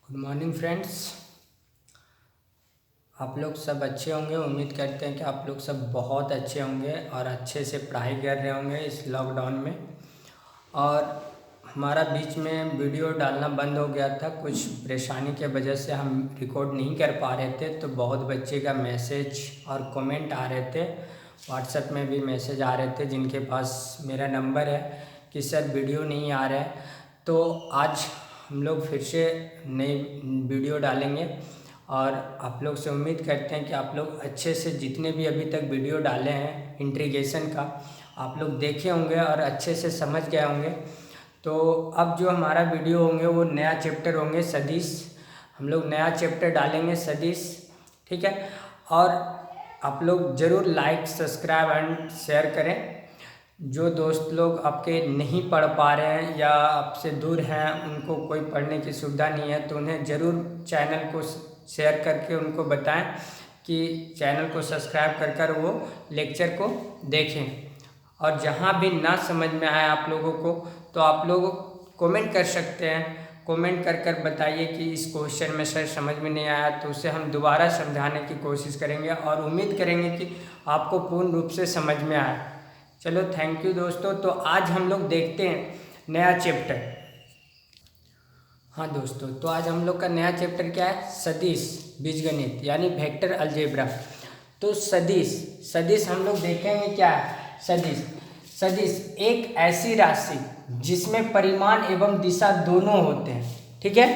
Good morning friends. आप लोग सब अच्छे होंगे। उम्मीद करते हैं कि आप लोग सब बहुत अच्छे होंगे और अच्छे से पढ़ाई कर रहे होंगे इस लॉकडाउन में। और हमारा बीच में वीडियो डालना बंद हो गया था, कुछ परेशानी के वजह से हम रिकॉर्ड नहीं कर पा रहे थे। तो बहुत बच्चे का मैसेज और कमेंट आ रहे थे, व्हाट्सएप में भी मैसेज आ रहे थे जिनके पास मेरा नंबर है कि सर वीडियो नहीं आ रहा है। तो आज हम लोग फिर से नई वीडियो डालेंगे और आप लोग से उम्मीद करते हैं कि आप लोग अच्छे से जितने भी अभी तक वीडियो डाले हैं इंट्रीगेशन का आप लोग देखे होंगे और अच्छे से समझ गए होंगे। तो अब जो हमारा वीडियो होंगे वो नया चैप्टर होंगे सदिश। हम लोग नया चैप्टर डालेंगे सदिश, ठीक है। और आप लोग ज़रूर लाइक सब्सक्राइब एंड शेयर करें। जो दोस्त लोग आपके नहीं पढ़ पा रहे हैं या आपसे दूर हैं, उनको कोई पढ़ने की सुविधा नहीं है, तो उन्हें ज़रूर चैनल को शेयर करके उनको बताएं कि चैनल को सब्सक्राइब कर वो लेक्चर को देखें। और जहाँ भी ना समझ में आए आप लोगों को तो आप लोग कमेंट कर सकते हैं। कमेंट कर बताइए कि इस क्वेश्चन में सर समझ में नहीं आया, तो उसे हम दोबारा समझाने की कोशिश करेंगे और उम्मीद करेंगे कि आपको पूर्ण रूप से समझ में आए। चलो थैंक यू दोस्तों। तो आज हम लोग देखते हैं नया चैप्टर। हाँ दोस्तों, तो आज हम लोग का नया चैप्टर क्या है? सदिश बीजगणित यानी वेक्टर अलजेब्रा। तो सदिश सदिश हम लोग देखेंगे क्या है। सदिश सदिश एक ऐसी राशि जिसमें परिमाण एवं दिशा दोनों होते हैं, ठीक है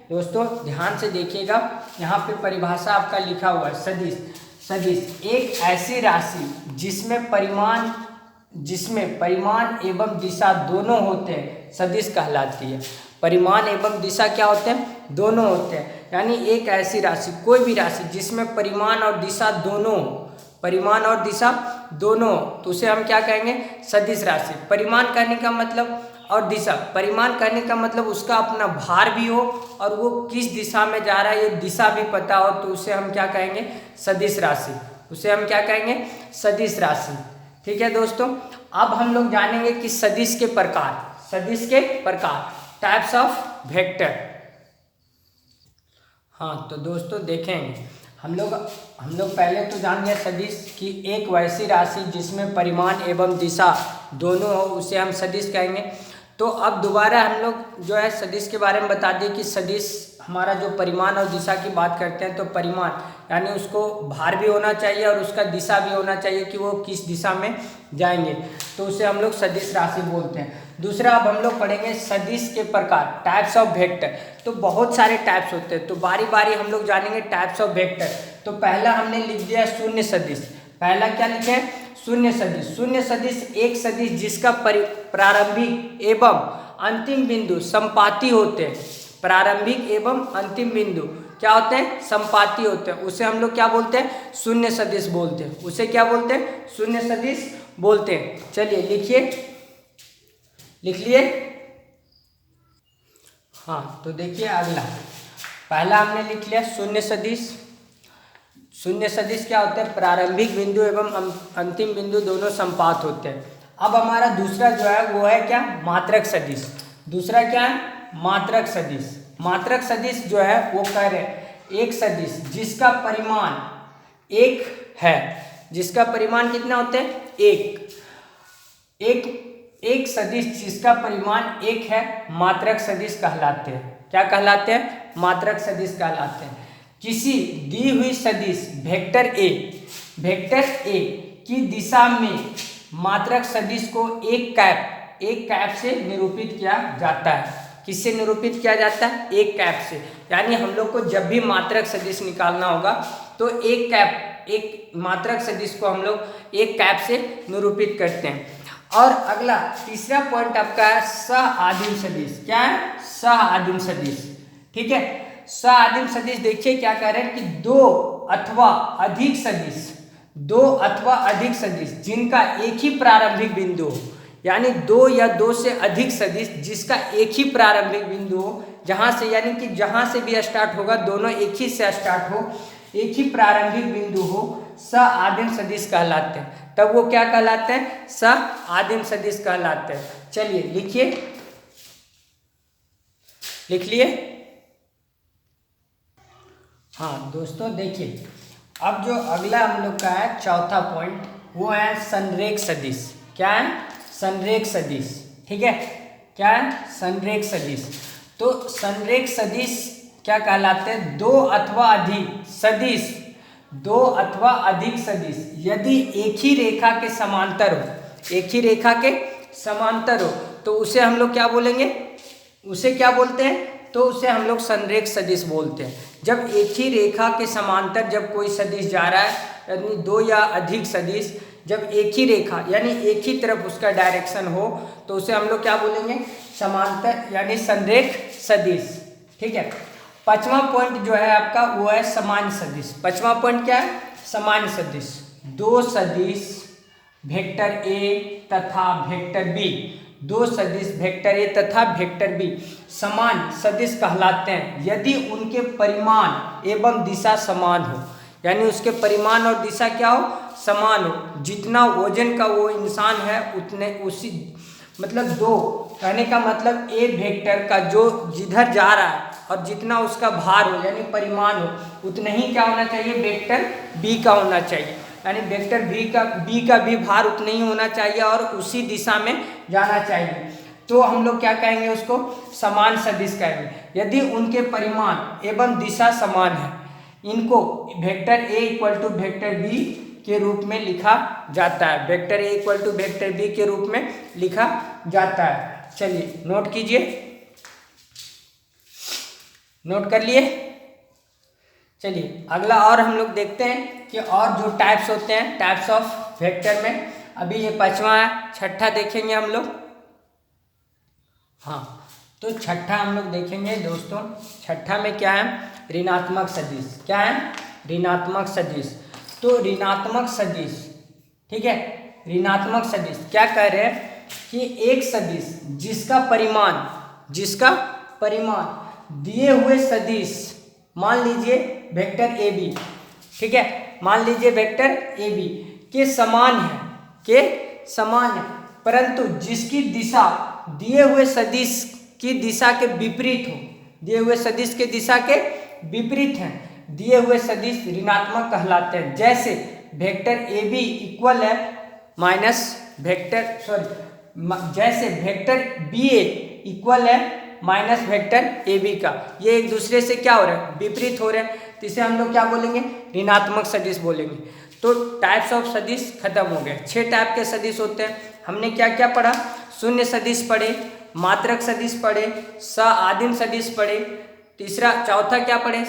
दोस्तों। ध्यान से देखिएगा, यहाँ पे परिभाषा आपका लिखा हुआ है। सदिश सदिश एक ऐसी राशि जिसमें परिमाण एवं दिशा दोनों होते हैं, सदिश कहलाती है। परिमाण एवं दिशा क्या होते हैं? दोनों होते हैं। यानी एक ऐसी राशि, कोई भी राशि जिसमें परिमाण और दिशा दोनों, परिमाण और दिशा दोनों, तो उसे हम क्या कहेंगे? सदिश राशि। परिमाण कहने का मतलब और दिशा, परिमाण कहने का मतलब उसका अपना भार भी हो और वो किस दिशा में जा रहा है ये दिशा भी पता हो, तो उसे हम क्या कहेंगे? सदिश राशि। उसे हम क्या कहेंगे? सदिश राशि, ठीक है दोस्तों। अब हम लोग जानेंगे कि सदिश के प्रकार, सदिश के प्रकार, टाइप्स ऑफ वेक्टर। हाँ तो दोस्तों देखेंगे हम लोग पहले तो जान गए सदिश कि एक वैसी राशि जिसमें परिमाण एवं दिशा दोनों हो उसे हम सदिश कहेंगे। तो अब दोबारा हम लोग जो है सदिश के बारे में बता दें कि सदिश हमारा जो परिमाण और दिशा की बात करते हैं, तो परिमाण यानी उसको भार भी होना चाहिए और उसका दिशा भी होना चाहिए कि वो किस दिशा में जाएंगे, तो उसे हम लोग सदिश राशि बोलते हैं। दूसरा अब हम लोग पढ़ेंगे सदिश के प्रकार, टाइप्स ऑफ वेक्टर। तो बहुत सारे टाइप्स होते हैं, तो बारी बारी हम लोग जानेंगे टाइप्स ऑफ वेक्टर। तो पहला हमने लिख दिया शून्य सदिश। पहला क्या लिखे हैं? शून्य सदिश। शून्य सदिश एक सदिश जिसका प्रारंभिक एवं अंतिम बिंदु संपाती होते हैं। प्रारंभिक एवं अंतिम बिंदु क्या होते हैं? संपाती होते हैं। उसे हम लोग क्या बोलते हैं? शून्य सदिश बोलते हैं। उसे क्या बोलते हैं? शून्य सदिश बोलते हैं। चलिए लिखिए, लिख लिए। हाँ तो देखिए अगला, पहला हमने लिख लिया शून्य सदिश। शून्य सदिश क्या होते हैं? प्रारंभिक बिंदु एवं अंतिम बिंदु दोनों संपात होते हैं। अब हमारा दूसरा जो है वो है क्या? मात्रक सदिश। दूसरा क्या है? मात्रक सदिश। मात्रक सदिश जो है वो कह रहे एक सदिश जिसका परिमाण एक है। जिसका परिमाण कितना होते हैं? एक सदिश जिसका परिमाण एक है मात्रक सदिश कहलाते हैं। क्या कहलाते हैं? मात्रक सदिश कहलाते हैं। किसी दी हुई सदिश वेक्टर ए की दिशा में मात्रक सदिश को एक कैप से निरूपित किया जाता है। किससे निरूपित किया जाता है? एक कैप से। यानी हम लोग को जब भी मात्रक सदिश निकालना होगा तो एक मात्रक सदिश को हम लोग एक कैप से निरूपित करते हैं। और अगला तीसरा पॉइंट आपका है सह आदिम सदिश। क्या है? सह आदिम सदिश, ठीक है। सह आदिम सदिश देखिए क्या कह रहे हैं कि दो अथवा अधिक सदिश जिनका एक ही प्रारंभिक बिंदु हो, यानी दो या दो से अधिक सदिश जिसका एक ही प्रारंभिक बिंदु हो, जहां से यानी कि जहां से भी स्टार्ट होगा दोनों एक ही से स्टार्ट हो, एक ही प्रारंभिक बिंदु हो, सह आदिम सदिश कहलाते हैं। तब वो क्या कहलाते हैं? सह आदिम सदिश कहलाते हैं। चलिए लिखिए, लिख लिए। हाँ दोस्तों देखिए, अब जो अगला हम लोग का है चौथा पॉइंट, वो है संरेख सदिश। क्या है? संरेख सदिश। ठीक है, क्या है? संरेख सदिश। तो संरेख सदिश क्या कहलाते हैं? दो अथवा अधिक सदिश, दो अथवा अधिक सदिश यदि एक ही रेखा के समांतर हो, एक ही रेखा के समांतर हो, तो उसे हम लोग क्या बोलेंगे? उसे क्या बोलते हैं? तो उसे हम लोग संरेख सदिश बोलते हैं। जब एक ही रेखा के समांतर जब कोई सदिश जा रहा है, यानी दो या अधिक सदिश जब एक ही रेखा यानी एक ही तरफ उसका डायरेक्शन हो, तो उसे हम लोग क्या बोलेंगे? समांतर यानी संरेख सदिश। ठीक है, पांचवा पॉइंट जो है आपका वो है समान सदिश। पांचवा पॉइंट क्या है? समान सदिश। दो सदिश वेक्टर ए तथा वेक्टर बी, दो सदिश वेक्टर ए तथा वेक्टर बी समान सदिश कहलाते हैं यदि उनके परिमाण एवं दिशा समान हो। यानी उसके परिमाण और दिशा क्या हो? समान हो। जितना वजन का वो इंसान है उतने उसी मतलब दो, कहने का मतलब ए वेक्टर का जो जिधर जा रहा है और जितना उसका भार हो यानी परिमाण हो, उतना ही क्या होना चाहिए? वेक्टर बी का होना चाहिए। यानी वेक्टर बी का भी भार उतना ही होना चाहिए और उसी दिशा में जाना चाहिए। तो हम लोग क्या कहेंगे? उसको समान सदिश कहेंगे। यदि उनके परिमाण एवं दिशा समान है, इनको vector A equal to vector B के रूप में लिखा जाता है। Vector A equal to vector B के रूप में लिखा जाता है। चलिए नोट कीजिए, नोट कर लिए। चलिए अगला और हम लोग देखते हैं कि और जो टाइप्स होते हैं टाइप्स ऑफ वेक्टर में। अभी ये पांचवा है, छठा देखेंगे हम लोग। हाँ, तो छठा हम लोग देखेंगे दोस्तों। छठा में क्या है? ऋणात्मक सदिश। क्या है? ऋणात्मक सदिश। तो ऋणात्मक सदिश, ठीक है, ऋणात्मक सदिश क्या कह रहे हैं कि एक सदिश जिसका परिमाण दिए हुए सदिश, मान लीजिए वेक्टर ए बी, ठीक है, मान लीजिए वेक्टर ए बी के समान है, परंतु जिसकी दिशा दिए हुए सदिश की दिशा के विपरीत हो, दिए हुए सदिश के दिशा के विपरीत हैं, दिए हुए सदिश ऋणात्मक कहलाते हैं। जैसे वेक्टर ए बी इक्वल है माइनस जैसे वेक्टर बी ए इक्वल है माइनस वेक्टर ए बी का, ये एक दूसरे से क्या हो रहा है? विपरीत हो रहे हैं। तो इसे हम लोग क्या बोलेंगे? ऋणात्मक सदिश बोलेंगे। तो टाइप्स ऑफ सदिश खत्म हो गए। 6 टाइप के सदिश होते हैं। हमने क्या क्या पढ़ा? शून्य सदिश पढ़े, मात्रक सदिश पढ़े, सआदिम सदिश पढ़े, चौथा क्या पढ़े?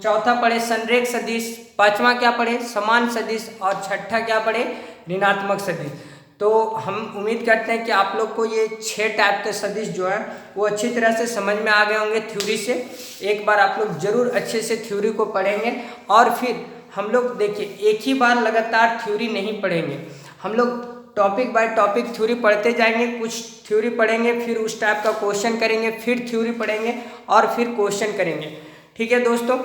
चौथा पढ़े संरेख सदिश, पांचवा क्या पढ़े? समान सदिश, और छठा क्या पढ़े? ऋणात्मक सदिश। तो हम उम्मीद करते हैं कि आप लोग को ये 6 टाइप के सदिश जो है वो अच्छी तरह से समझ में आ गए होंगे थ्योरी से। एक बार आप लोग जरूर अच्छे से थ्योरी को पढ़ेंगे और फिर हम लोग देखिए एक ही बार लगातार थ्योरी नहीं पढ़ेंगे, हम लोग टॉपिक बाय टॉपिक थ्योरी पढ़ते जाएंगे। कुछ थ्योरी पढ़ेंगे, फिर उस टाइप का क्वेश्चन करेंगे, फिर थ्योरी पढ़ेंगे और फिर क्वेश्चन करेंगे। ठीक है दोस्तों,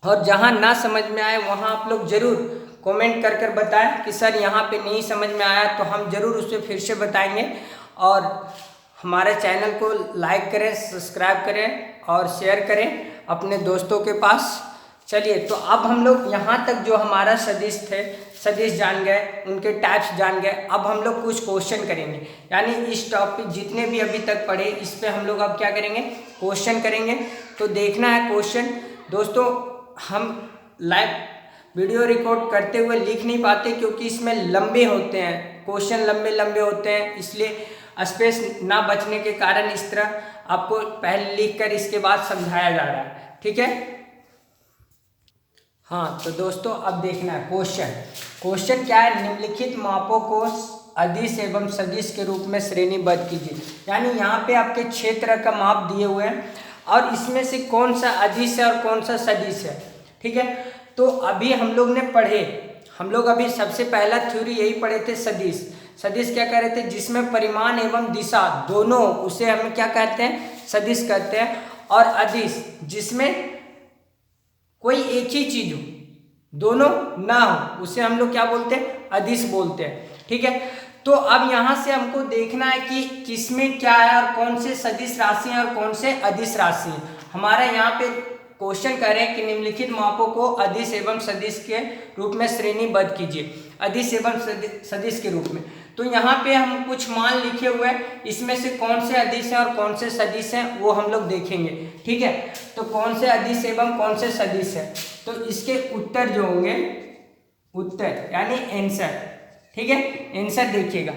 और जहाँ ना समझ में आए वहाँ आप लोग जरूर कमेंट कर कर बताएं कि सर यहाँ पे नहीं समझ में आया, तो हम जरूर उसे फिर से बताएंगे। और हमारे चैनल को लाइक करें, सब्सक्राइब करें और शेयर करें अपने दोस्तों के पास। चलिए, तो अब हम लोग यहाँ तक जो हमारा सदिश जान गए, उनके टाइप्स जान गए। अब हम लोग कुछ क्वेश्चन करेंगे, यानी इस टॉपिक जितने भी अभी तक पढ़े इस पे हम लोग अब क्या करेंगे? क्वेश्चन करेंगे। तो देखना है क्वेश्चन दोस्तों। हम लाइव वीडियो रिकॉर्ड करते हुए लिख नहीं पाते क्योंकि इसमें लंबे होते हैं क्वेश्चन, लंबे होते हैं, इसलिए स्पेस ना बचने के कारण इस तरह आपको पहले लिख कर इसके बाद समझाया जा रहा है। ठीक है, हाँ तो दोस्तों अब देखना है क्वेश्चन क्या है? निम्नलिखित मापों को अदिश एवं सदिश के रूप में श्रेणीबद्ध कीजिए। यानी यहाँ पे आपके 6 तरह का माप दिए हुए हैं और इसमें से कौन सा अदिश है और कौन सा सदिश है। ठीक है, तो अभी हम लोग अभी सबसे पहला थ्योरी यही पढ़े थे, सदिश क्या कह रहे थे? जिसमें परिमाण एवं दिशा दोनों, उसे हम क्या कहते हैं? सदिश कहते हैं। और अदिश जिसमें कोई एक ही चीज हो, दोनों ना हो, उसे हम लोग क्या बोलते हैं? अदिश बोलते हैं। ठीक है, तो अब यहाँ से हमको देखना है कि किसमें क्या है और कौन से सदिश राशि हैं और कौन से अदिश राशि हैं। हमारा यहाँ पे क्वेश्चन कर रहे हैं कि निम्नलिखित मापों को अदिश एवं सदिश के रूप में श्रेणीबद्ध कीजिए, अदिश एवं सदिश के रूप में। तो यहाँ पे हम कुछ मान लिखे हुए हैं, इसमें से कौन से अदिश हैं और कौन से सदिश हैं वो हम लोग देखेंगे, ठीक है। तो कौन से अदिश एवं कौन से सदिश है, तो इसके उत्तर जो होंगे, उत्तर यानी आंसर, ठीक है। आंसर देखिएगा,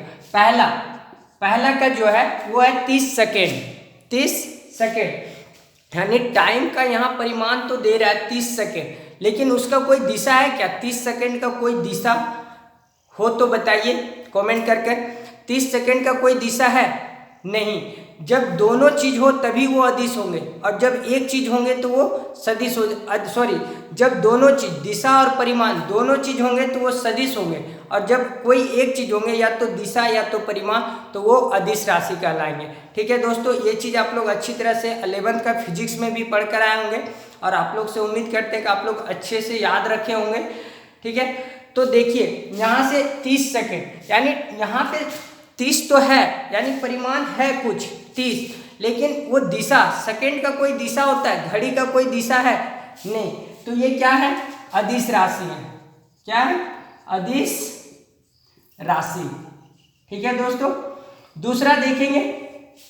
पहला का जो है वो है 30 सेकेंड, 30 सेकेंड यानी टाइम का यहाँ परिमाण तो दे रहा है 30 सेकेंड, लेकिन उसका कोई दिशा है क्या? 30 सेकेंड का कोई दिशा हो तो बताइए कमेंट करके। 30 सेकेंड का कोई दिशा है नहीं। जब दोनों चीज हो तभी वो अदिश होंगे, और जब एक चीज होंगे तो वो सदिश हो, सॉरी, जब दोनों चीज दिशा और परिमाण दोनों चीज होंगे तो वो सदिश होंगे, और जब कोई एक चीज होंगे या तो दिशा या तो परिमाण तो वो अदिश राशि कहलाएंगे, ठीक है दोस्तों। ये चीज आप लोग अच्छी तरह से 11th का फिजिक्स में भी पढ़ कर आए होंगे, और आप लोग से उम्मीद करते हैं कि आप लोग अच्छे से याद रखे होंगे, ठीक है। तो देखिए यहाँ से 30 सेकेंड यानी यहाँ पे 30 तो है, यानी परिमाण है कुछ 30, लेकिन वो दिशा, सेकेंड का कोई दिशा होता है, घड़ी का कोई दिशा है नहीं, तो ये क्या है? अदिश राशि है। क्या है? अदिश राशि, ठीक है दोस्तों। दूसरा देखेंगे,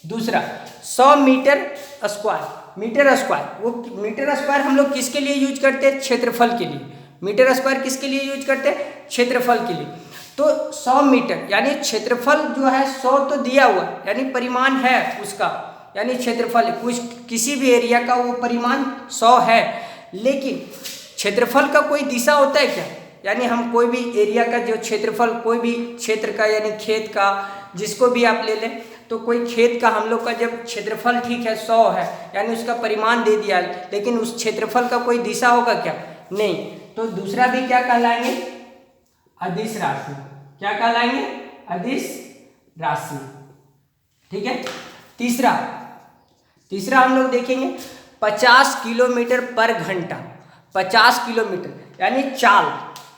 दूसरा 100 मीटर स्क्वायर, मीटर स्क्वायर, वो मीटर स्क्वायर हम लोग किसके लिए यूज करते हैं? क्षेत्रफल के लिए। मीटर स्क्वायर किसके लिए यूज करते हैं? क्षेत्रफल के लिए। तो 100 मीटर यानी क्षेत्रफल जो है 100 तो दिया हुआ, यानी परिमाण है उसका, यानी क्षेत्रफल कुछ किसी भी एरिया का वो परिमाण 100 है, लेकिन क्षेत्रफल का कोई दिशा होता है क्या? यानी हम कोई भी एरिया का जो क्षेत्रफल, कोई भी क्षेत्र का यानी खेत का, जिसको भी आप ले लें, तो कोई खेत का हम लोग का जब क्षेत्रफल ठीक है 100 है, यानी उसका परिमाण दे दिया, लेकिन उस क्षेत्रफल का कोई दिशा होगा क्या? नहीं। तो दूसरा भी क्या कहलाएंगे? अदिश राशि। क्या कहलाएंगे? अदिश राशि, ठीक है। तीसरा हम लोग देखेंगे 50 किलोमीटर पर घंटा, 50 किलोमीटर यानी चाल,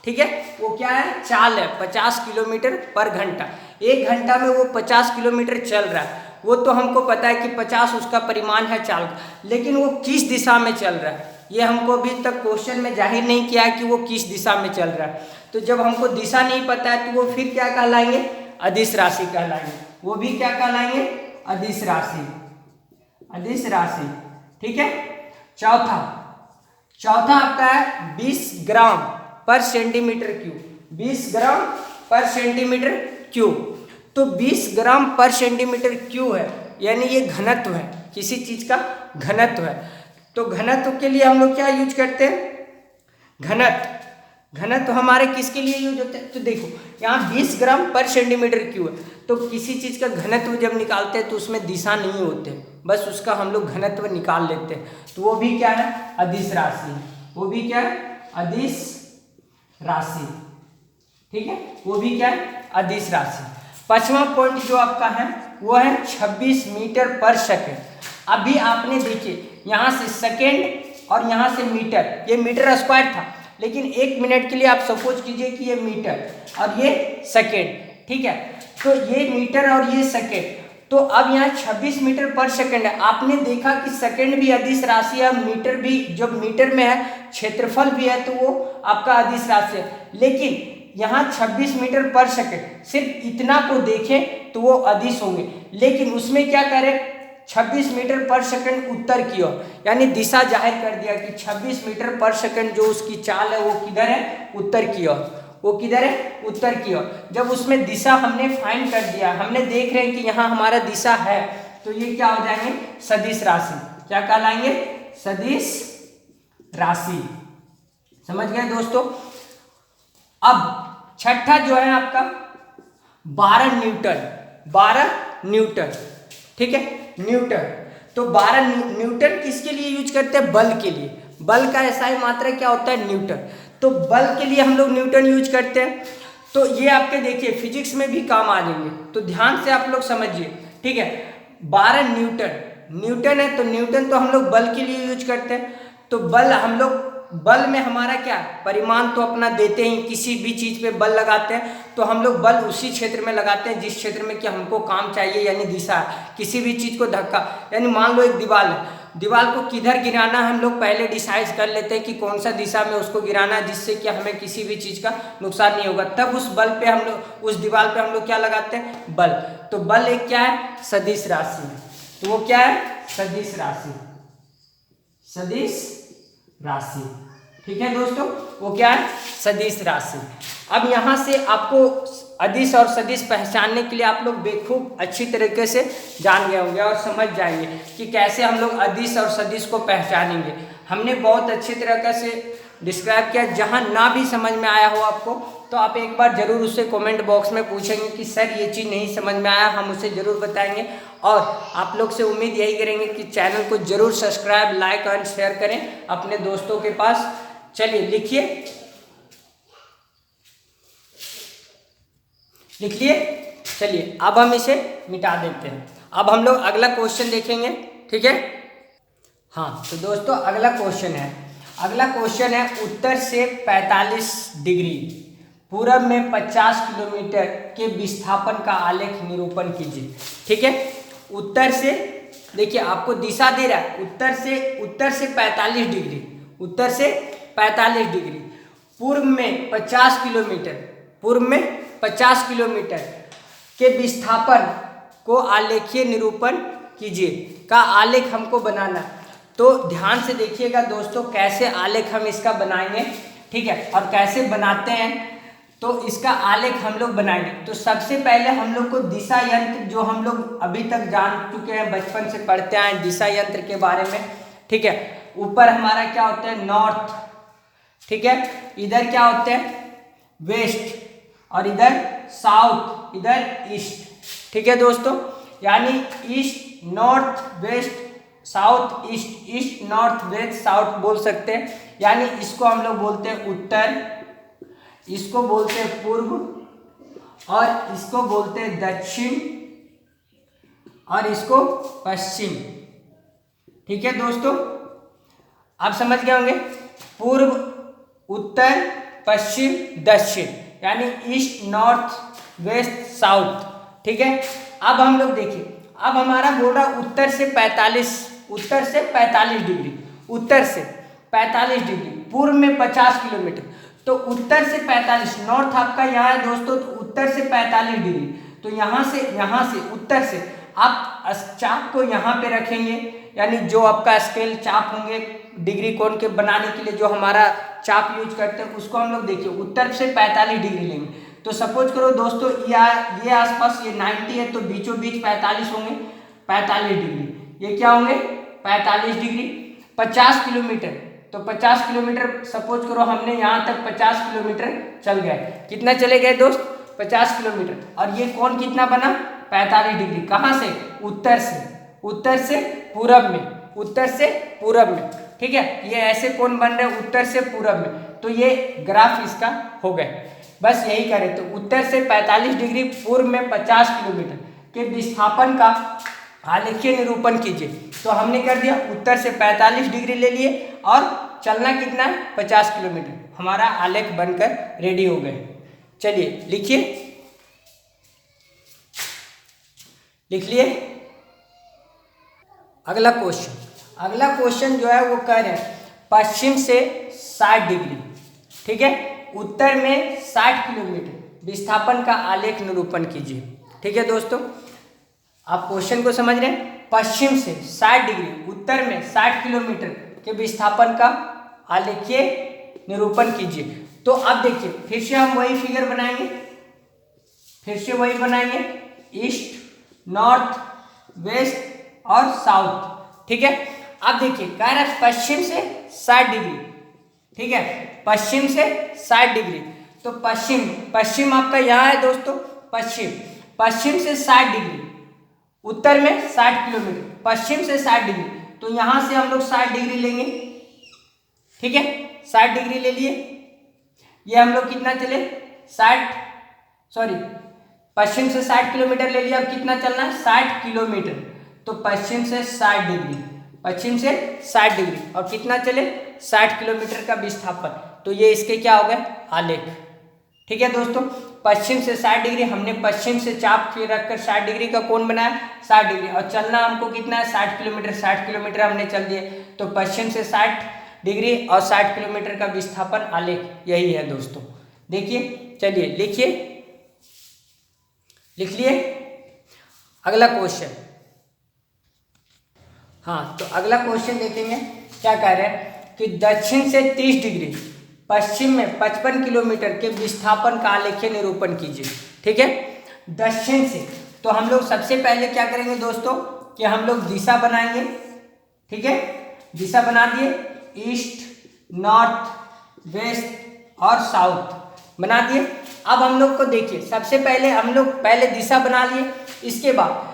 ठीक है। वो क्या है? चाल है, 50 किलोमीटर पर घंटा। एक घंटा में वो 50 किलोमीटर चल रहा है, वो तो हमको पता है कि 50 उसका परिमाण है चाल का, लेकिन वो किस दिशा में चल रहा है ये हमको अभी तक क्वेश्चन में जाहिर नहीं किया है कि वो किस दिशा में चल रहा है। तो जब हमको दिशा नहीं पता है तो वो फिर क्या कहलाएंगे? अदिश राशि कहलाएंगे। वो भी क्या कहलाएंगे? अदिश राशि, अदिश राशि, ठीक है। चौथा आपका है 20 ग्राम पर सेंटीमीटर क्यूब, 20 ग्राम पर सेंटीमीटर क्यूब। तो 20 ग्राम पर सेंटीमीटर क्यूब है, यानी ये घनत्व है, किसी चीज का घनत्व है। तो घनत्व के लिए हम लोग क्या यूज करते हैं? घनत्व हमारे किसके लिए यूज होते हैं? तो देखो यहाँ 20 ग्राम पर सेंटीमीटर क्यूब है, तो किसी चीज का घनत्व जब निकालते हैं तो उसमें दिशा नहीं होते, बस उसका हम लोग घनत्व निकाल लेते हैं, तो वो भी क्या है? अदिश राशि। वो भी क्या है? अदिश राशि, ठीक है। वो भी क्या है? अदिश राशि। 5वां पॉइंट जो आपका है वो है 26 मीटर पर सेकेंड। अभी आपने देखिए यहाँ से सेकेंड और यहाँ से मीटर, ये मीटर स्क्वायर था, लेकिन 1 मिनट के लिए आप सपोज कीजिए कि ये मीटर और ये सेकेंड, ठीक है। तो ये मीटर और ये सेकेंड, तो अब यहाँ 26 मीटर पर सेकेंड है। आपने देखा कि सेकेंड भी अदिश राशि है, मीटर भी, जब मीटर में है क्षेत्रफल भी है तो वो आपका अदिश राशि है, लेकिन यहाँ 26 मीटर पर सेकेंड, सिर्फ इतना को देखें तो वो अदिश होंगे, लेकिन उसमें क्या करें? 26 मीटर पर सेकंड उत्तर की ओर, यानी दिशा जाहिर कर दिया कि 26 मीटर पर सेकंड जो उसकी चाल है वो किधर है? उत्तर की ओर। वो किधर है? उत्तर की ओर। जब उसमें दिशा हमने फाइंड कर दिया, हमने देख रहे हैं कि यहाँ हमारा दिशा है, तो ये क्या हो जाएंगे? सदिश राशि। क्या कहलाएंगे? सदिश राशि। समझ गए दोस्तों? अब छठा जो है आपका 12 न्यूटन, ठीक है, न्यूटन। तो 12 न्यूटन किसके लिए यूज करते हैं? बल के लिए। बल का SI मात्रा क्या होता है? न्यूटन। तो बल के लिए हम लोग न्यूटन यूज करते हैं। तो ये आपके देखिए फिजिक्स में भी काम आ जाएंगे, तो ध्यान से आप लोग समझिए, ठीक है। 12 न्यूटन है, तो न्यूटन तो हम लोग बल के लिए यूज करते हैं। तो बल हम लोग, बल में हमारा क्या परिमाण तो अपना देते ही, किसी भी चीज पे बल लगाते हैं तो हम लोग बल उसी क्षेत्र में लगाते हैं जिस क्षेत्र में कि हमको काम चाहिए, यानी दिशा, किसी भी चीज को धक्का, यानी मान लो एक दीवार है दीवार को किधर गिराना हम लोग पहले डिसाइड कर लेते हैं कि कौन सा दिशा में उसको गिराना है, जिससे कि हमें किसी भी चीज़ का नुकसान नहीं होगा। तब उस बल पे हम लोग, उस दीवार पे हम लोग क्या लगाते हैं, बल। तो बल एक क्या है, सदिश राशि। तो वो क्या है, सदिश राशि, सदिश राशि। ठीक है दोस्तों, वो क्या है, सदिश राशि। अब यहाँ से आपको अदिश और सदिश पहचानने के लिए आप लोग बेखूब अच्छी तरीके से जान गए होंगे और समझ जाएंगे कि कैसे हम लोग अदिश और सदिश को पहचानेंगे। हमने बहुत अच्छी तरीके से डिस्क्राइब किया। जहाँ ना भी समझ में आया हो आपको, तो आप एक बार जरूर उससे कमेंट बॉक्स में पूछेंगे कि सर ये चीज़ नहीं समझ में आया, हम उसे जरूर बताएंगे। और आप लोग से उम्मीद यही करेंगे कि चैनल को जरूर सब्सक्राइब, लाइक और शेयर करें अपने दोस्तों के पास। चलिए लिखिए, लिख लिए। चलिए अब हम इसे मिटा देते हैं। अब हम लोग अगला क्वेश्चन देखेंगे, ठीक है। हाँ तो दोस्तों अगला क्वेश्चन है, अगला क्वेश्चन है उत्तर से 45 डिग्री पूरब में 50 किलोमीटर के विस्थापन का आलेख निरूपण कीजिए। ठीक है, उत्तर से देखिए आपको दिशा दे रहा है, उत्तर से 45 डिग्री, उत्तर से 45 डिग्री, पूर्व में 50 किलोमीटर, पूर्व में 50 किलोमीटर के विस्थापन को आलेखीय निरूपण कीजिए का आलेख हमको बनाना। तो ध्यान से देखिएगा दोस्तों कैसे आलेख हम इसका बनाएंगे, ठीक है, और कैसे बनाते हैं तो इसका आलेख हम लोग बनाएंगे। तो सबसे पहले हम लोग को दिशा यंत्र, जो हम लोग अभी तक जान चुके हैं, बचपन से पढ़ते आए दिशा यंत्र के बारे में, ठीक है। ऊपर हमारा क्या होता है, नॉर्थ, ठीक है, इधर क्या होते हैं, वेस्ट, और इधर साउथ, इधर ईस्ट। ठीक है दोस्तों, यानी east north west south east, east north west south बोल सकते हैं। यानी इसको हम लोग बोलते हैं उत्तर, इसको बोलते हैं पूर्व, और इसको बोलते हैं दक्षिण, और इसको पश्चिम। ठीक है दोस्तों, आप समझ गए होंगे, पूर्व, उत्तर, पश्चिम, दक्षिण, यानी ईस्ट नॉर्थ वेस्ट साउथ। ठीक है, अब हम लोग देखिए, अब हमारा बोल रहा उत्तर से 45, उत्तर से 45 डिग्री, उत्तर से 45 डिग्री, पूर्व में 50 किलोमीटर। तो उत्तर से 45, नॉर्थ आपका यहाँ है दोस्तों, तो उत्तर से 45 डिग्री। तो यहाँ से उत्तर से आप चाप को यहाँ पे रखेंगे, यानी जो आपका स्केल चाप होंगे डिग्री कोण के बनाने के लिए जो हमारा चाप यूज करते हैं, उसको हम लोग देखिए उत्तर से 45 डिग्री लेंगे। तो सपोज करो दोस्तों ये आसपास ये 90 है, तो बीचों बीच 45 होंगे, 45 डिग्री, ये क्या होंगे 45 डिग्री। 50 किलोमीटर, तो 50 किलोमीटर सपोज करो हमने यहाँ तक 50 किलोमीटर चल गए, कितना चले गए दोस्त, 50 किलोमीटर, और ये कोण कितना बना 45 डिग्री। कहाँ से, उत्तर से, उत्तर से पूरब में, उत्तर से पूरब में। ठीक है, ये ऐसे कोण बन रहे उत्तर से पूरब में, तो ये ग्राफ इसका हो गए। बस यही करें, तो उत्तर से 45 डिग्री पूर्व में 50 किलोमीटर के विस्थापन का आलेखीय निरूपण कीजिए। तो हमने कर दिया, उत्तर से 45 डिग्री ले लिए और चलना कितना है 50 किलोमीटर, हमारा आलेख बनकर रेडी हो गए। चलिए लिखिए, लिख लिए। अगला क्वेश्चन, अगला क्वेश्चन जो है वो कह रहे हैं पश्चिम से 60 डिग्री, ठीक है, उत्तर में 60 किलोमीटर विस्थापन का आलेख निरूपण कीजिए। ठीक है दोस्तों, आप क्वेश्चन को समझ रहे हैं, पश्चिम से 60 डिग्री, उत्तर में 60 किलोमीटर के विस्थापन का आलेखीय निरूपण कीजिए। तो अब देखिए फिर से हम वही फिगर बनाएंगे, फिर से वही बनाएंगे, ईस्ट नॉर्थ वेस्ट और साउथ। ठीक है, अब देखिए कह रहा है पश्चिम से 60 डिग्री, ठीक है, पश्चिम से 60 डिग्री। तो पश्चिम, पश्चिम आपका यहाँ है दोस्तों, पश्चिम, पश्चिम से 60 डिग्री, उत्तर में 60 किलोमीटर, पश्चिम से 60 डिग्री। तो यहाँ से हम लोग 60 डिग्री लेंगे, ठीक है, 60 डिग्री ले लिए। ये हम लोग कितना चले 60, सॉरी पश्चिम से 60 किलोमीटर ले लिया, अब कितना चलना है 60 किलोमीटर। तो पश्चिम से 60 डिग्री, पश्चिम से 60 डिग्री, और कितना चले 60 किलोमीटर का विस्थापन। तो ये इसके क्या हो गए आलेख। ठीक है दोस्तों, पश्चिम से 60 डिग्री, हमने पश्चिम से चाप के रखकर 60 डिग्री का कोण बनाया 60 डिग्री, और चलना हमको कितना है 60 किलोमीटर, 60 किलोमीटर हमने चल दिए। तो पश्चिम से 60 डिग्री और 60 किलोमीटर का विस्थापन आलेख यही है दोस्तों। देखिए, चलिए लिखिए, लिख लिए। अगला क्वेश्चन, हाँ तो अगला क्वेश्चन देखेंगे, क्या कह रहे हैं कि दक्षिण से 30 डिग्री पश्चिम में 55 किलोमीटर के विस्थापन का आलेखीय निरूपण कीजिए। ठीक है, दक्षिण से, तो हम लोग सबसे पहले क्या करेंगे दोस्तों कि हम लोग दिशा बनाएंगे। ठीक है, दिशा बना दिए, ईस्ट, नॉर्थ, वेस्ट और साउथ बना दिए। अब हम लोग को देखिए, सबसे पहले हम लोग पहले दिशा बना लिए, इसके बाद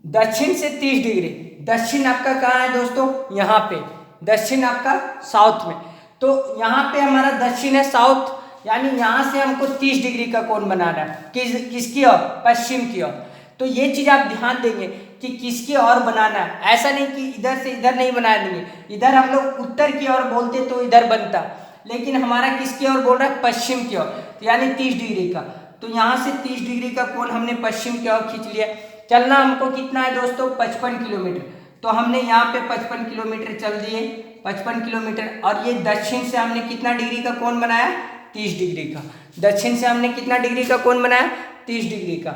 दक्षिण से 30 डिग्री, दक्षिण आपका कहाँ है दोस्तों, यहाँ पे, दक्षिण आपका साउथ में, तो यहाँ पे हमारा दक्षिण है साउथ, यानी यहाँ से हमको 30 डिग्री का कोण बनाना है, किसकी ओर, पश्चिम की ओर। तो ये चीज आप ध्यान देंगे कि किसकी ओर बनाना है, ऐसा नहीं कि इधर से इधर नहीं बना देंगे। इधर हम लोग उत्तर की ओर बोलते तो इधर बनता, लेकिन हमारा किसकी ओर बोल रहा है, पश्चिम की ओर, यानी 30 डिग्री का। तो यहाँ से 30 डिग्री का कोण हमने पश्चिम की ओर खींच लिया। चलना हमको कितना है दोस्तों, 55 किलोमीटर, तो हमने यहाँ पे 55 किलोमीटर चल दिए, 55 किलोमीटर, और ये दक्षिण से हमने कितना डिग्री का कोण बनाया, 30 डिग्री का। दक्षिण से हमने कितना डिग्री का कोण बनाया, 30 डिग्री का।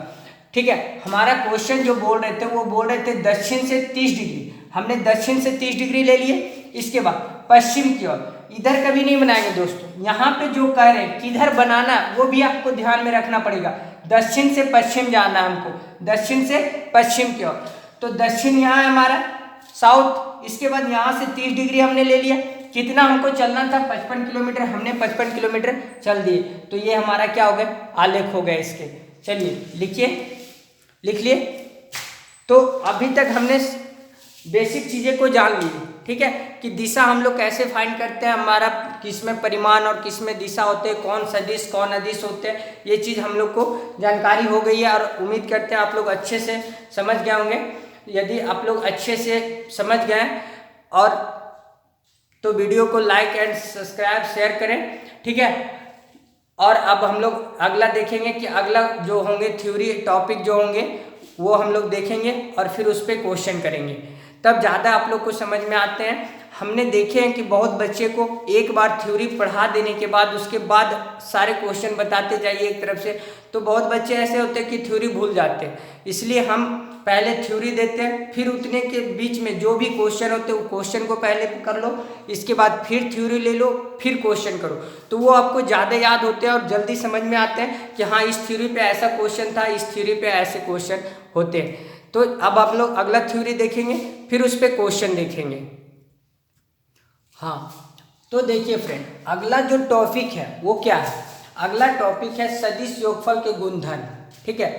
ठीक है, हमारा क्वेश्चन जो बोल रहे थे वो बोल रहे थे दक्षिण से 30 डिग्री, हमने दक्षिण से 30 डिग्री ले लिए। इसके बाद पश्चिम की ओर, इधर कभी नहीं बनाएंगे दोस्तों, यहाँ पे जो कह रहे हैं किधर बनाना वो भी आपको ध्यान में रखना पड़ेगा। दक्षिण से पश्चिम जाना है हमको, दक्षिण से पश्चिम की ओर, तो दक्षिण यहाँ है हमारा साउथ। इसके बाद यहाँ से 30 डिग्री हमने ले लिया, कितना हमको चलना था, 55 किलोमीटर, हमने 55 किलोमीटर चल दिए। तो ये हमारा क्या हो गया, आलेख हो गया इसके। चलिए लिखिए, लिख लिए। तो अभी तक हमने बेसिक चीज़ें को जान ली, ठीक है, कि दिशा हम लोग कैसे फाइंड करते हैं, हमारा किस में परिमाण और किस में दिशा होते हैं, कौन सदिश कौन अदिश होते हैं, ये चीज़ हम लोग को जानकारी हो गई है। और उम्मीद करते हैं आप लोग अच्छे से समझ गए होंगे। यदि आप लोग अच्छे से समझ गए और तो वीडियो को लाइक एंड सब्सक्राइब शेयर करें, ठीक है। और अब हम लोग अगला देखेंगे कि अगला जो होंगे थ्योरी टॉपिक जो होंगे वो हम लोग देखेंगे और फिर उस पर क्वेश्चन करेंगे, तब ज़्यादा आप लोग को समझ में आते हैं। हमने देखे हैं कि बहुत बच्चे को एक बार थ्योरी पढ़ा देने के बाद उसके बाद सारे क्वेश्चन बताते जाइए एक तरफ से, तो बहुत बच्चे ऐसे होते हैं कि थ्योरी भूल जाते हैं। इसलिए हम पहले थ्योरी देते हैं, फिर उतने के बीच में जो भी क्वेश्चन होते हैं वो क्वेश्चन को पहले कर लो, इसके बाद फिर थ्योरी ले लो, फिर क्वेश्चन करो, तो वो आपको ज़्यादा याद होते हैं और जल्दी समझ में आते हैं कि हाँ इस थ्योरी पे ऐसा क्वेश्चन था, इस थ्योरी पे ऐसे क्वेश्चन होते हैं। तो अब आप लोग अगला थ्योरी देखेंगे, फिर उस पर क्वेश्चन देखेंगे। हाँ तो देखिए फ्रेंड, अगला जो टॉपिक है वो क्या है, अगला टॉपिक है सदिश योगफल के गुणधर्म, ठीक है,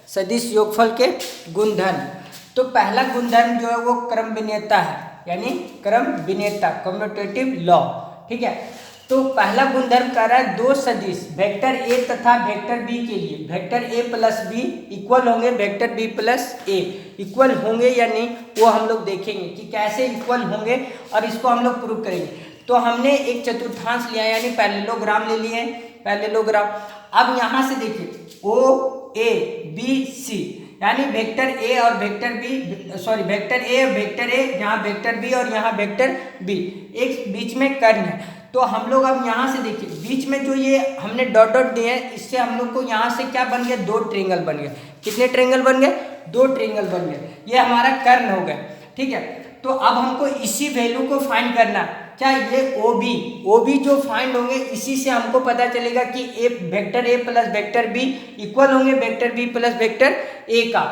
सदिश योगफल के गुणधर्म। तो पहला गुणधर्म जो है वो क्रम विनेयता है, यानी क्रम विनेयता, कम्यूटेटिव लॉ, ठीक है। तो पहला गुणधर्म कह रहा है दो सदिश वेक्टर ए तथा वेक्टर बी के लिए vector A plus B equal होंगे vector B plus A, equal होंगे या नहीं वो हम लोग देखेंगे कि कैसे इक्वल होंगे और इसको हम लोग प्रूव करेंगे। तो हमने एक चतुर्थांश लिया यानी पैरेललोग्राम ले लिए, पैरेललोग्राम। अब यहाँ से देखिए ओ ए बी सी यानी वेक्टर ए और vector B, sorry vector A और वेक्टर ए, यहाँ वेक्टर बी और यहाँ वेक्टर बी, एक बीच में कर्ण है। तो हम लोग अब यहाँ से देखिए बीच में जो ये हमने डॉट डॉट दिए हैं, इससे हम लोग को यहाँ से क्या बन गया, दो ट्रायंगल बन गए। कितने ट्रायंगल बन गए, दो ट्रायंगल बन गए, ये हमारा कर्ण हो गया, ठीक है। तो अब हमको इसी वैल्यू को फाइंड करना, क्या ये ओबी जो फाइंड होंगे इसी से हमको पता चलेगा कि A vector A plus vector B equal होंगे vector B plus vector A का।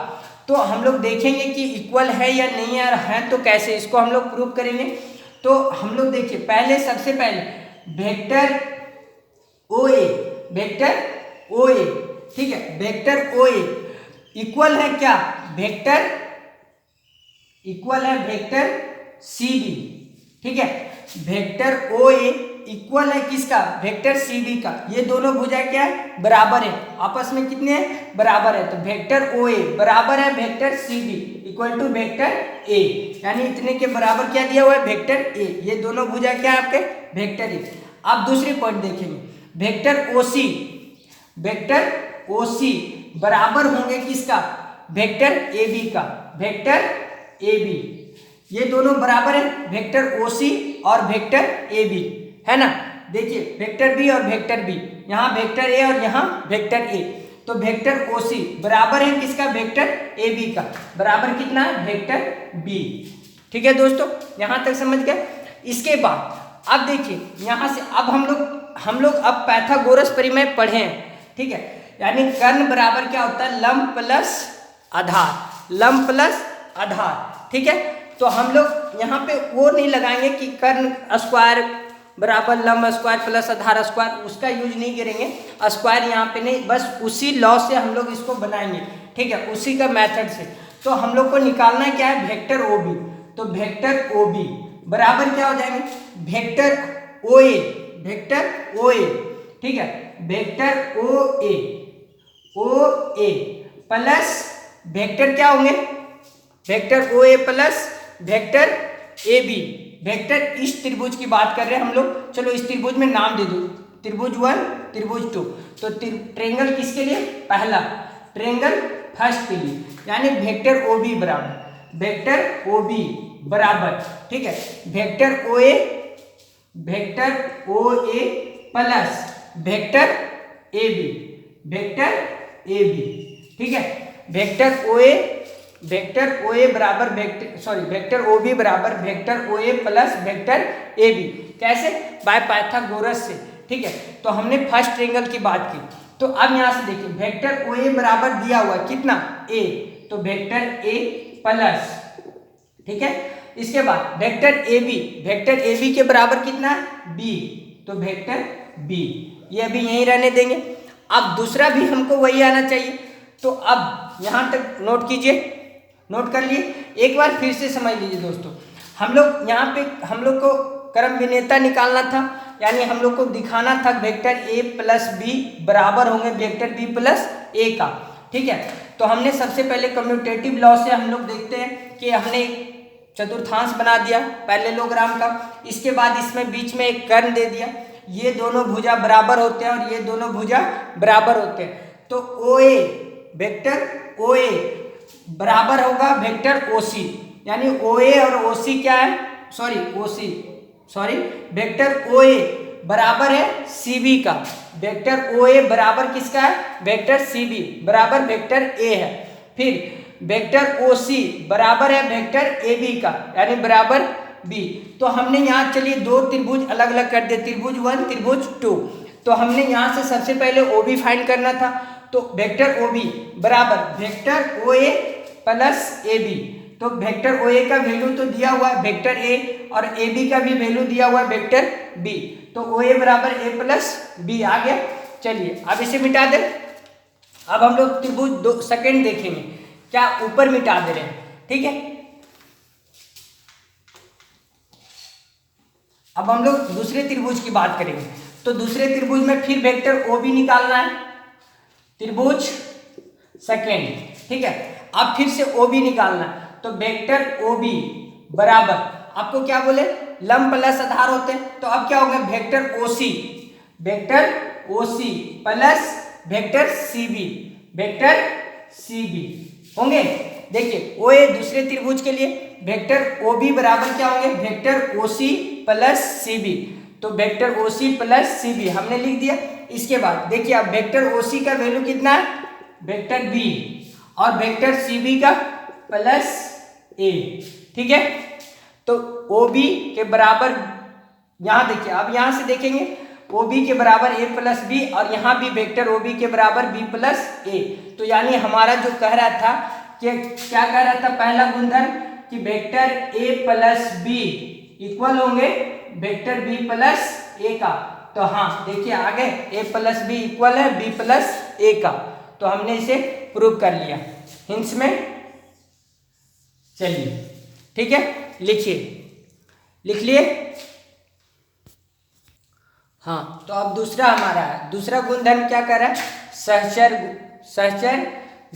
तो हम लोग देखेंगे कि इक्वल है या नहीं है, तो कैसे इसको हम लोग प्रूव करेंगे। तो हम लोग देखिए पहले सबसे पहले वेक्टर ओ ए, ठीक है, वेक्टर ओ ए इक्वल है क्या, वेक्टर इक्वल है वेक्टर सी बी, ठीक है। वेक्टर ओ ए इक्वल है किसका, वेक्टर सी बी का। ये दोनों भुजा क्या है, बराबर है, आपस में कितने हैं, बराबर है। तो वेक्टर ओ ए बराबर है vector C B equal to vector A, यानी इतने के बराबर क्या दिया हुआ है, वेक्टर ए। ये दोनों भुजा क्या है आपके, वेक्टर ए। अब दूसरी पॉइंट देखेंगे, वेक्टर ओ सी ओ सी बराबर होंगे किसका, वेक्टर ए बी का, वेक्टर ए बी, ये दोनों बराबर है वेक्टर ओ सी और वेक्टर ए बी, है ना। देखिए वेक्टर बी और वेक्टर बी, यहाँ वेक्टर ए और यहाँ वेक्टर ए, तो वेक्टर ओ सी बराबर है किसका, वेक्टर ए बी का, बराबर कितना है, वेक्टर बी। ठीक है दोस्तों, यहाँ तक समझ गए। इसके बाद अब देखिए यहाँ से अब हम लोग अब पाइथागोरस परिमेय पढ़े हैं, ठीक है। यानी कर्ण बराबर क्या होता है, लंब प्लस आधार, लंब प्लस आधार, ठीक है। तो हम लोग यहाँ पे वो नहीं लगाएंगे कि कर्ण स्क्वायर बराबर लंब स्क्वायर प्लस आधार स्क्वायर, उसका यूज नहीं करेंगे, स्क्वायर यहाँ पे नहीं, बस उसी लॉ से हम लोग इसको बनाएंगे, ठीक है, उसी का मेथड से। तो हम लोग को निकालना क्या है, वेक्टर ओ बी, तो वेक्टर ओ बी बराबर क्या हो जाएंगे, vector O A, vector O A, ठीक है, vector O A plus vector क्या होंगे, vector O A plus vector A B, vector इस त्रिभुज की बात कर रहे हैं हम लोग। चलो इस त्रिभुज में नाम दे दो, त्रिभुज 1 त्रिभुज 2, तो ट्रेंगल किसके लिए, पहला ट्रेंगल फर्स्ट के लिए, यानी वेक्टर ओ बी बराबर, वेक्टर ओ बी बराबर, ठीक है, vector O A plus vector A B, vector A B, ठीक है, वेक्टर ओ ए बराबर वेक्टर ओ बी बराबर vector O A plus vector A B, कैसे, बाय पाइथागोरस से, ठीक है। तो हमने फर्स्ट ट्रायंगल की बात की, तो अब यहाँ से देखिए वेक्टर ओ ए बराबर दिया हुआ है कितना, ए, तो वेक्टर ए प्लस, ठीक है। इसके बाद वेक्टर ए बी के बराबर कितना है, बी, तो वेक्टर बी, ये अभी यहीं रहने देंगे। अब दूसरा भी हमको वही आना चाहिए, तो अब यहाँ तक नोट कीजिए, नोट कर लिए, एक बार फिर से समझ लीजिए दोस्तों। हम लोग यहाँ पे हम लोग को क्रम विनेता निकालना था, यानी हम लोग को दिखाना था वेक्टर ए प्लस बी बराबर होंगे वेक्टर बी प्लस ए का, ठीक है। तो हमने सबसे पहले कम्यूटेटिव लॉ से हम लोग देखते हैं कि हमने चतुर्थांश बना दिया पैरेललोग्राम का, इसके बाद इसमें बीच में एक कर्ण दे दिया, ये दोनों भुजा बराबर होते हैं और ये दोनों भुजा बराबर होते हैं, तो ओ ए, वेक्टर ओ ए बराबर होगा वेक्टर ओ सी, यानी ओ ए और ओ सी क्या है, वेक्टर ओ ए बराबर है सी बी का, वेक्टर ओ ए बराबर किसका है, वेक्टर सी बी बराबर वेक्टर ए है, फिर वेक्टर ओ सी बराबर है वेक्टर ए बी का, यानी बराबर बी। तो हमने यहाँ चलिए दो त्रिभुज अलग अलग कर दिए, त्रिभुज 1 त्रिभुज 2, तो हमने यहाँ से सबसे पहले ओ बी फाइंड करना था, तो वेक्टर ओ बी बराबर vector O A plus A B, तो वेक्टर ओ ए का वैल्यू तो दिया हुआ है वेक्टर ए, और ए बी का भी वैल्यू दिया हुआ है वेक्टर बी, तो ओ ए बराबर ए प्लस बी आ गया। चलिए अब इसे मिटा दे, अब हम लोग त्रिभुज 2 सेकेंड देखेंगे, क्या ऊपर मिटा दे रहे हैं, ठीक है। अब हम लोग दूसरे त्रिभुज की बात करेंगे, तो दूसरे त्रिभुज में फिर वेक्टर ओ बी निकालना है, त्रिभुज सेकेंड, ठीक है। अब फिर से ओ बी निकालना है, तो वेक्टर ओ बी बराबर, आपको क्या बोले, लंब प्लस आधार होते हैं, तो अब क्या होगा vector O C plus vector C B, vector C B होंगे। देखिए ओ ए दूसरे त्रिभुज के लिए वेक्टर ओ बी बराबर क्या होंगे, vector O C plus C B, तो vector O C plus C B हमने लिख दिया। इसके बाद देखिए अब वेक्टर ओ सी का वैल्यू कितना है, वेक्टर बी, और वेक्टर सी बी का प्लस ए, ठीक है। तो ओ बी के बराबर यहाँ देखिए, अब यहाँ से देखेंगे ओ बी के बराबर ए प्लस बी, और यहाँ भी वेक्टर ओ बी के बराबर बी प्लस ए, तो यानी हमारा जो कह रहा था कि क्या कह रहा था पहला गुणधर्म, कि vector A plus B equal होंगे वेक्टर बी प्लस ए का, तो हाँ देखिए आगे ए प्लस बी इक्वल है बी प्लस ए का, तो हमने इसे प्रूव कर लिया हिंस में। चलिए ठीक है, लिखिए, लिख लिए। हाँ तो अब दूसरा हमारा है, दूसरा गुणधर्म क्या कर रहा है, सहचर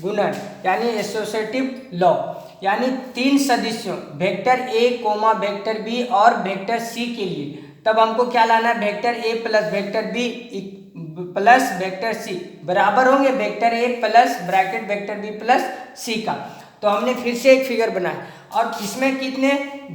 गुणन, यानी एसोसिएटिव लॉ, यानी तीन सदिशों vector A comma vector B और वेक्टर सी के लिए, तब हमको क्या लाना है, vector A plus vector B plus vector C बराबर होंगे vector A plus bracket vector B plus C का। तो हमने फिर से एक फिगर बनाया और इसमें कितने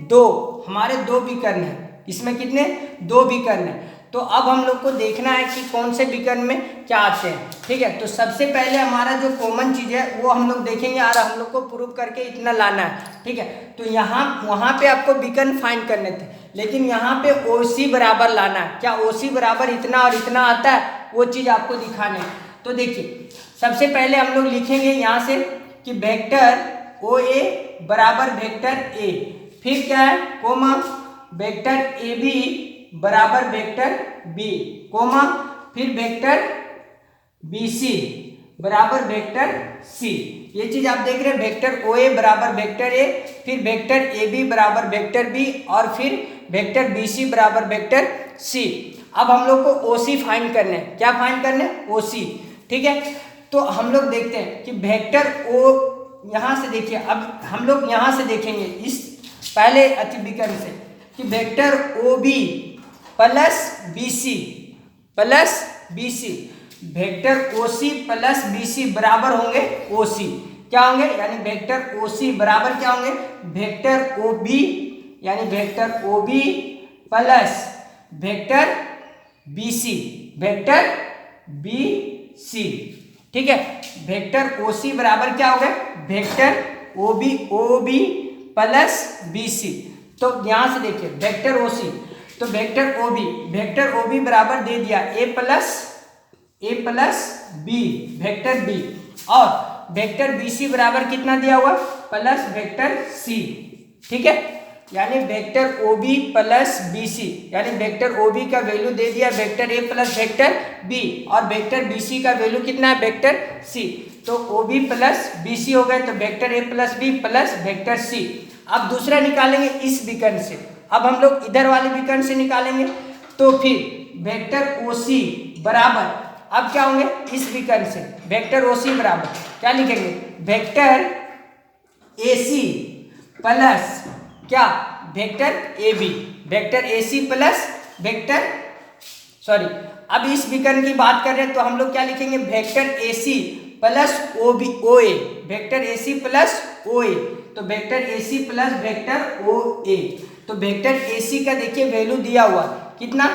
दो हमारे दो विकर्ण हैं, इसमें कितने दो विकर्ण हैं। तो अब हम लोग को देखना है कि कौन से विकर्ण में क्या आते हैं। ठीक है, तो सबसे पहले हमारा जो कॉमन चीज़ है वो हम लोग देखेंगे और हम लोग को प्रूव करके इतना लाना है। ठीक है, तो यहाँ वहाँ पे आपको विकर्ण फाइंड करने थे, लेकिन यहाँ पे OC बराबर लाना है। क्या OC बराबर इतना और इतना आता है, वो चीज़ आपको दिखाने है। तो देखिए सबसे पहले हम लोग लिखेंगे यहाँ से कि वेक्टर OA बराबर वेक्टर A, फिर क्या है कोमा वेक्टर AB बराबर वेक्टर B, कोमा फिर वेक्टर BC बराबर वेक्टर C। ये चीज आप देख रहे हैं, वेक्टर OA बराबर वेक्टर A, फिर वेक्टर AB बराबर वेक्टर B और फिर वेक्टर BC बराबर वेक्टर C। अब हम लोग को OC फाइंड करने हैं। क्या फाइंड करने हैं? OC। ठीक है, तो हम लोग देखते हैं कि वेक्टर O यहाँ से देखिए, अब हम लोग यहाँ से देखेंगे इस पहले अतिविकर्ण से कि vector OB plus BC vector OC plus BC बराबर होंगे OC। क्या होंगे? यानी वेक्टर OC बराबर क्या होंगे? वेक्टर OB यानी vector OB plus vector BC। ठीक है, वेक्टर OC बराबर क्या हो गया? Vector OB plus BC। तो यहाँ से देखिए वेक्टर OC, तो वेक्टर OB बराबर दे दिया A plus B vector B, और वेक्टर BC बराबर कितना दिया हुआ? Plus vector C। ठीक है, यानी वेक्टर OB प्लस BC यानी वेक्टर OB का वैल्यू दे दिया vector A plus vector B और वेक्टर BC का वैल्यू कितना है? Vector C। तो OB प्लस BC हो गए, तो vector A plus B plus vector C। अब दूसरा निकालेंगे इस विकर्ण से, अब हम लोग इधर वाले विकर्ण से निकालेंगे। तो फिर वेक्टर OC बराबर अब क्या होंगे? इस विकर्ण से वेक्टर OC बराबर क्या लिखेंगे? वेक्टर AC प्लस क्या? Vector AB, vector AC plus vector अब इस विकर्ण की बात कर रहे हैं तो हम लोग क्या लिखेंगे? Vector AC plus OA, vector AC plus OA, तो vector AC plus vector OA। तो वेक्टर AC का देखिए वैल्यू दिया हुआ कितना?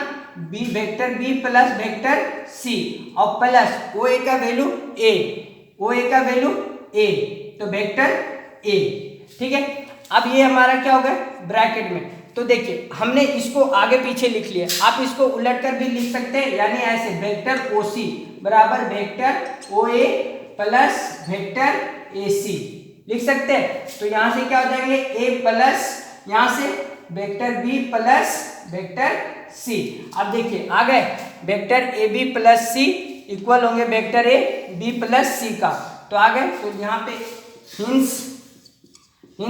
Vector B plus vector C और प्लस OA का वैल्यू A, तो वेक्टर A। ठीक है, अब ये हमारा क्या हो गया? ब्रैकेट में। तो देखिए हमने इसको आगे पीछे लिख लिया, आप इसको उलट कर भी लिख सकते हैं, यानी ऐसे वेक्टर OC बराबर vector OA plus vector AC लिख सकते हैं। तो यहाँ से क्या हो जाएंगे? A प्लस यहाँ से vector B plus vector C। अब देखिए आ गए vector AB plus C equal होंगे vector A B plus C का। तो आ गए, तो यहाँ पे हिंस